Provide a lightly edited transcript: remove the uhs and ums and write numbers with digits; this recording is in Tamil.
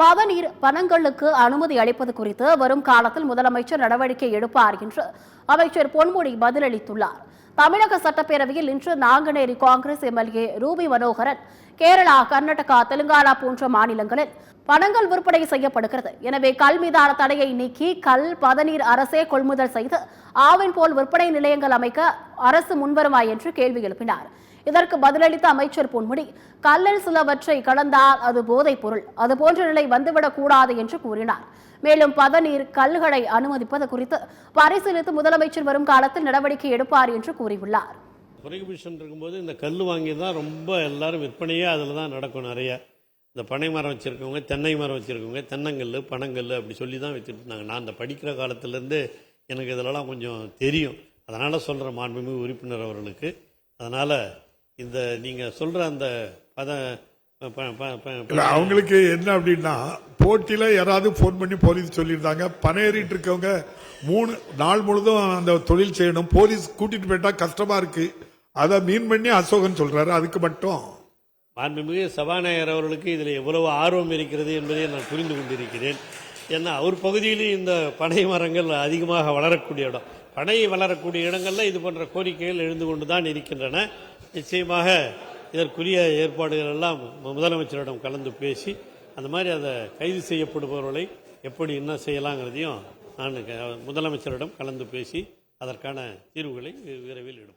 பதநீர் பணங்களுக்கு அனுமதி அளிப்பது குறித்து வரும் காலத்தில் முதலமைச்சர் நடவடிக்கை எடுப்பார் என்று அமைச்சர் பொன்முடி பதிலளித்துள்ளார். தமிழக சட்டப்பேரவையில் இன்று நாங்குநேரி காங்கிரஸ் எம்எல்ஏ ரூபி மனோகரன், கேரளா, கர்நாடகா, தெலுங்கானா போன்ற மாநிலங்களில் பணங்கள் விற்பனை செய்யப்படுகிறது. எனவே கல் மீதான தடையை நீக்கி கல், பதநீர் அரசே கொள்முதல் செய்து ஆவின் போல் விற்பனை நிலையங்கள் அமைக்க அரசு முன்வருமா என்று கேள்வி எழுப்பினார். இதற்கு பதிலளித்த அமைச்சர் பொன்முடி, கல்லில் சிலவற்றை கலந்தால் அது போதைப் பொருள், அதுபோன்ற நிலை வந்துவிடக் கூடாது என்று கூறினார். மேலும் பதநீர், கல்லுகளை அனுமதிப்பது குறித்து பரிசீலித்து முதலமைச்சர் வரும் காலத்தில் நடவடிக்கை எடுப்பார் என்று கூறியுள்ளார். புரோகிபிஷன் இருக்கும்போது இந்த கல் வாங்கி தான் ரொம்ப எல்லாரும் விற்பனையே அதில் தான் நடக்கும். நிறைய இந்த பனை மரம் வச்சுருக்கவங்க, தென்னை மரம் வச்சுருக்கவங்க, தென்னங்கல், பனங்கல் அப்படி சொல்லி தான் விற்றுட்டு இருந்தாங்க. நான் அந்த படிக்கிற காலத்துலேருந்து எனக்கு இதெல்லாம் கொஞ்சம் தெரியும். அதனால் சொல்கிறேன் மாண்புமிகு உறுப்பினர் அவர்களுக்கு. அதனால் இந்த நீங்கள் சொல்கிற அந்த அவங்களுக்கு என்ன அப்படின்னா, போட்டியில் யாராவது ஃபோன் பண்ணி போலீஸ் சொல்லியிருந்தாங்க, பனையேறிட்டு இருக்கவங்க 3 நாள் முழுதும் அந்த தொழில் செய்யணும், போலீஸ் கூட்டிட்டு போயிட்டா கஷ்டமா இருக்கு, அதை மீன் பண்ணி அசோகன் சொல்றாரு. அதுக்கு மட்டும் மாண்புமிகு சபாநாயகர் அவர்களுக்கு இதில் எவ்வளவு ஆர்வம் இருக்கிறது என்பதை நான் புரிந்து கொண்டிருக்கிறேன். ஏன்னா அவர் பகுதியிலும் இந்த பனை மரங்கள் அதிகமாக வளரக்கூடிய இடம், பனை வளரக்கூடிய இடங்களில் இது போன்ற கோரிக்கைகள் எழுந்து கொண்டு தான் இருக்கின்றன. நிச்சயமாக இதற்குரிய ஏற்பாடுகள் எல்லாம் முதலமைச்சரிடம் கலந்து பேசி அந்த மாதிரி அதை கைது செய்யப்படுபவர்களை எப்படி என்ன செய்யலாங்கிறதையும் நான் முதலமைச்சரிடம் கலந்து பேசி அதற்கான தீர்வுகளை விரைவில் எடுப்போம்.